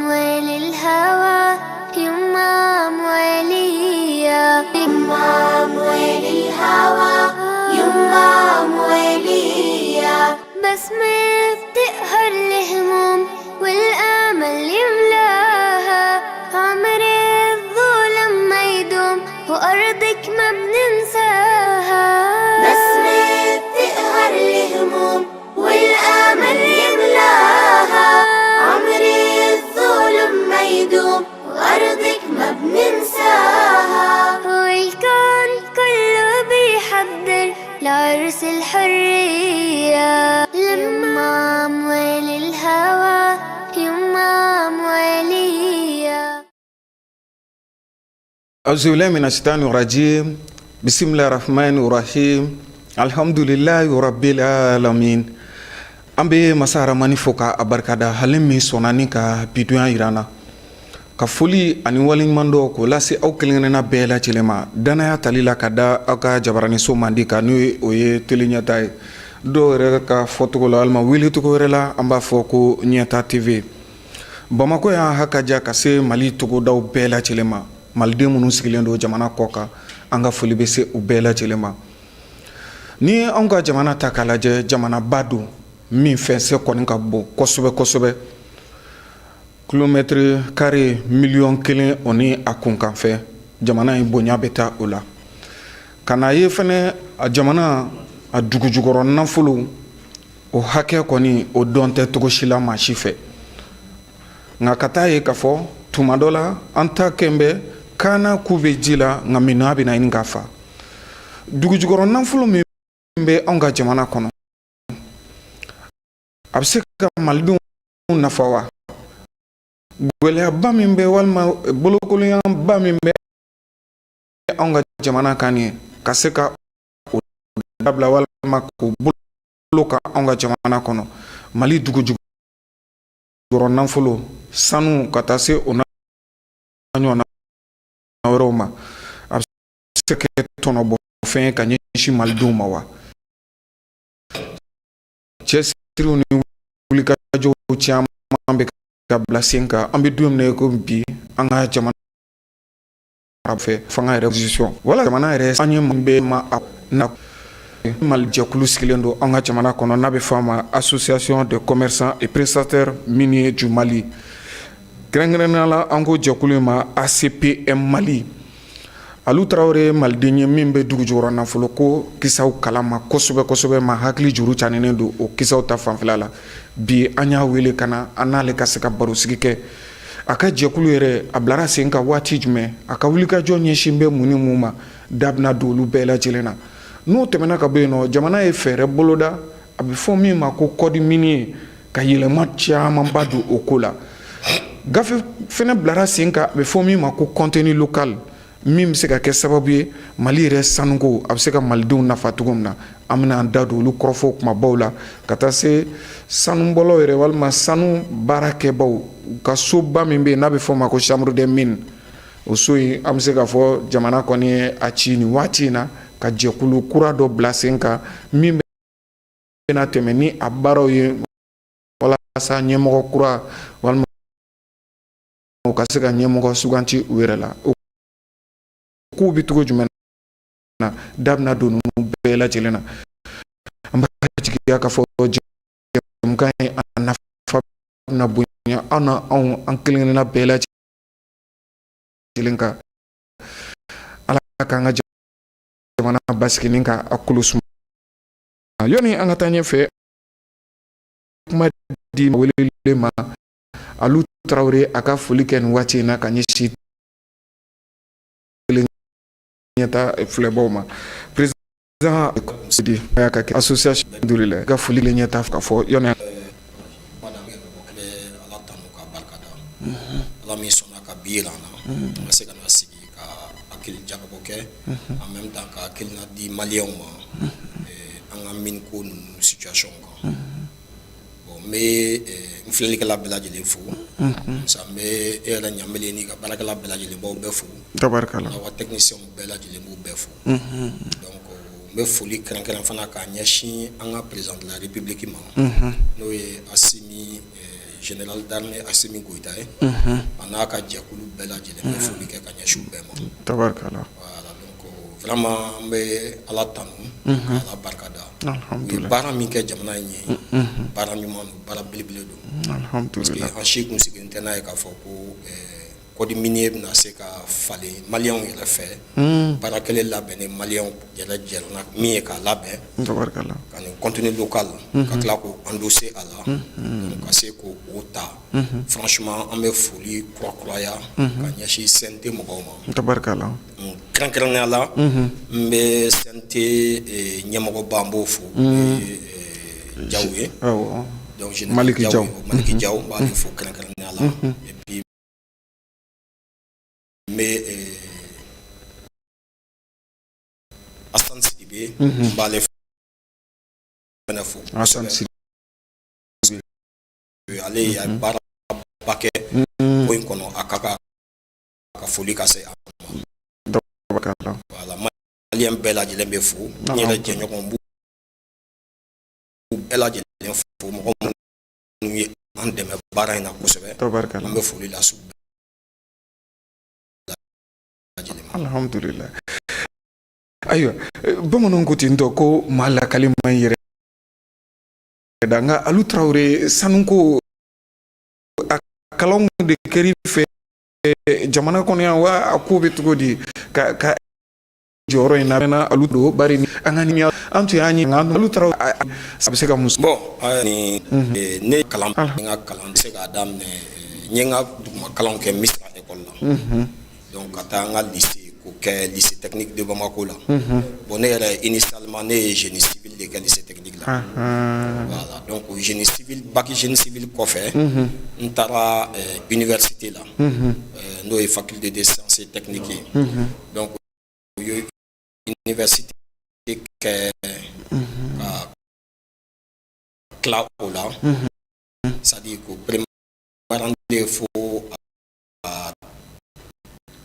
وللهوى يمام وليا يمام وللهوى يمام وليا بسمة تقهر الهموم والامل يملاها عمر الظلم ما يدوم وارضك ما بننساها بسمة تقهر الهموم والامل يملاها عمر الظلم ما يدوم وارضك ما بننساها والكون كله بيحضر لعرس الحرية يمام وللهوى يمام وليا أعوذ بالله من الشيطان الرجيم بسم الله الرحمن الرحيم الحمد لله رب العالمين ambe masara manifoka abarkada halimi sonani ka biduya irana ka foli ani waliɲumando ko lase aw kelenkelenna bɛɛ lajɛlenma danaya talila ka da aw ka jabaraniso mandi ka n'o ye o ye tele ɲɛta ye dɔw yɛrɛ ka fɔtogo la walima welecogo wɛrɛ la an b'a fɔ ko ɲɛta tv bamako y'an hakaja ka se mali togodaw bɛɛ lajɛlenma maliden minnu sigilen don jamana kɔ kan an ka foli bɛ se u bɛɛ lajɛlenma ni anw ka jamana ta k'a lajɛ jamanaba don min fɛnsɛ kɔni ka bon kosɛbɛ kosɛbɛ kilomètre carré miliyɔn 1 o ni a kunkanfɛ jamana in bonya bɛ taa o la ka na ye fɛnɛ a jamana a dugujukɔrɔ nafolo o hakɛ kɔni o dɔn tɛ cogo si la maa si fɛ nka ka taa ye k'a fɔ tuma dɔ la an ta kɛn bɛ kaana ku bɛ ji la nka minɛn bɛ na ɲini k'a fa dugujukɔrɔ nafolo min bɛ anw ka jamana kɔnɔ a bɛ se ka malidenw nafa wa gwɛlɛyaba min bɛ walima bolokoliyanba min bɛ anw ka jamana kan ye ka se ka o dabila walima k'o bolo ka anw ka jamana kɔnɔ mali dugujukɔrɔ nafolo sanu ka taa se o n'a ɲɔgɔnna wɛrɛw ma a bɛ se ka kɛ tɔnɔbɔ fɛn ye ka ɲɛsin malidenw ma wa cɛsiriw ni wulikajɔw caman bɛ ka bila sen kan an bɛ don min na ko bi an ka jamana fɛ fanga yɛrɛ position wala jamana yɛrɛ an ye mun bɛ ma na mali jɛkulu sigilen don an ka jamana kɔnɔ n'a bɛ fɔ a ma association de commerçants et prestataires miniers du Mali kɛrɛnkɛrɛnnenya la an ko jɛkulu in ma ACPM Mali Alu Traoré maliden ye min bɛ dugujukɔrɔ nafolo ko kisaw kalama kosɛbɛ kosɛbɛ ma hakili juru caninen don o kisaw ta fanfɛla la bi an y'a wele ka na an n'ale ka se ka barosigi kɛ a ka jɛkulu yɛrɛ a bilara sen ka waati jumɛn a ka wulikajɔ ɲɛsin bɛ mun ni mun ma da bɛna don olu bɛɛ lajɛlen na n'o tɛmɛna ka bɔ yen nɔ jamana ye fɛɛrɛ boloda a bɛ fɔ min ma ko kɔdi mini ye ka yɛlɛma camanba don o ko la gafe fɛnɛ bilara sen kan a bɛ fɔ min ma ko contenu local min bɛ se ka kɛ sababu ye mali yɛrɛ sanuko a bɛ se ka malidenw nafa cogo min na an bɛna an da don olu kɔrɔfɔ kumabaw la ka taa se sanubɔlaw yɛrɛ walima sanu baarakɛbaw ka soba min bɛ yen n'a bɛ fɔ o ma ko chambre des mines o so in an bɛ se k'a fɔ jamana kɔni ye a ci nin waati in na ka jɛkulu kura dɔ bila sen kan min bɛna tɛmɛ ni a baaraw ye walasa ɲɛmɔgɔ kura walima u ka se ka ɲɛmɔgɔ suganti u yɛrɛ la k'u bɛ cogo jumɛn na da bɛna don ninnu bɛɛ lajɛlen na an b'a jigiya k'a fɔ jɛmukan ye a nafa bɛna bonya an na an kelenkelenna bɛɛ lajɛlen kan ala k'an ka jamana basiginin ka a kolo suma yanni an ka taa ɲɛfɛ kuma di welelen ma Alu Traoré a ka foli kɛ nin waati in na ka ɲɛsin ɲɛta filɛbaw ma président Sidi a ka kɛ association duli la ka foli le ɲɛta ka fɔ yanni ala min sɔnna ka bi yira an na an ka se ka na sigi ka hakili jagabɔ kɛ en même temps ka hakilina di maliyɛnw ma an ka mine ko ninnu situation kan bon n bɛ n filɛlikɛla bɛɛ lajɛlen fo sa n bɛ e yɛrɛ ɲamelen n'i ka baarakɛla bɛɛ lajɛlen b'aw bɛɛ fo tabarikala aw ka techniciens bɛɛ lajɛlen b'u bɛɛ fo donc n bɛ foli kɛrɛnkɛrɛn fana k'a ɲɛsin an ka président de la république ma n'o ye Asimi général d'armée Assimi Goïta on a ka jɛkulu bɛɛ lajɛlen bɛ foli kɛ ka ɲɛsin u bɛɛ ma tabarikala voilà donc vraiment n bɛ ala tanu ala barika da u ye baara min kɛ jamana in ye baara ɲuman don baara belebele don parce que an si kun sigilen tɛ n'a ye k'a fɔ ko kɔdi minier bɛna se ka falen maliyɛnw yɛrɛ fɛ baara kelen labɛnnen maliyɛnw yɛrɛ jɛra min ye k'a labɛn ka nin contenu local ka tila k'o endosser a la ka se k'o ta franchement an bɛ foli kurakuraya ka ɲɛsin CNT mɔgɔw ma kɛrɛnkɛrɛnnenya la n bɛ CNT ɲɛmɔgɔba n b'o fo Jaw ye donc Maliki Jaw n b'ale fo kɛrɛnkɛrɛnnenya la et puis mais Assane Sidibé n b'ale fana fo Assane Sidibé ale ye baara ba kɛ ko in kɔnɔ a ka foli ka se a ma voilà maliyɛn bɛɛ lajɛlen bɛ fo n yɛrɛ jɛɲɔgɔn b'u bɛɛ lajɛlen fo mɔgɔ minnu ye an dɛmɛ baara in na kosɛbɛ an bɛ foli lase u bɛɛ lajɛlen ma alhamdulillah ayiwa bamananw ko ten tɔ ko maa lakali man yɛrɛ da nka Alu Tarawele sanuko a kalanw de kɛr'i fɛ jamana kɔnɔ yan wa a ko bɛ cogo di ka jɔyɔrɔ in na Alu do bari an ka ɲɛ an tun y'a ɲininka Alu Tarawele a bɛ se ka mun bon ni ne kalan n ka kalan tɛ se k'a daminɛ n ye n ka duguma kalanw kɛ Misira école la donc ka taa n ka lycée k'o kɛ lycée technique de Bamako la bon ne yɛrɛ initialement ne ye génie civil de kɛ lycée technique la voilà donc génie civil bac génie civil kɔfɛ n taara université la n'o ye faculté de sciences et techniques ye donc o ye université kɛ ka tila o la c'est-à-dire ko préparande fo à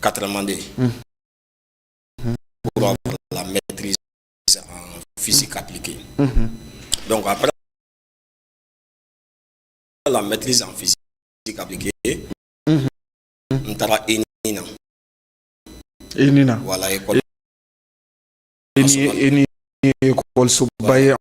4e pour avoir la maîtrise en physique appliquée. Donc après la maîtrise en physique appliquée, on tara ENINA. ENINA. Voilà, école. ENINA école Sobaye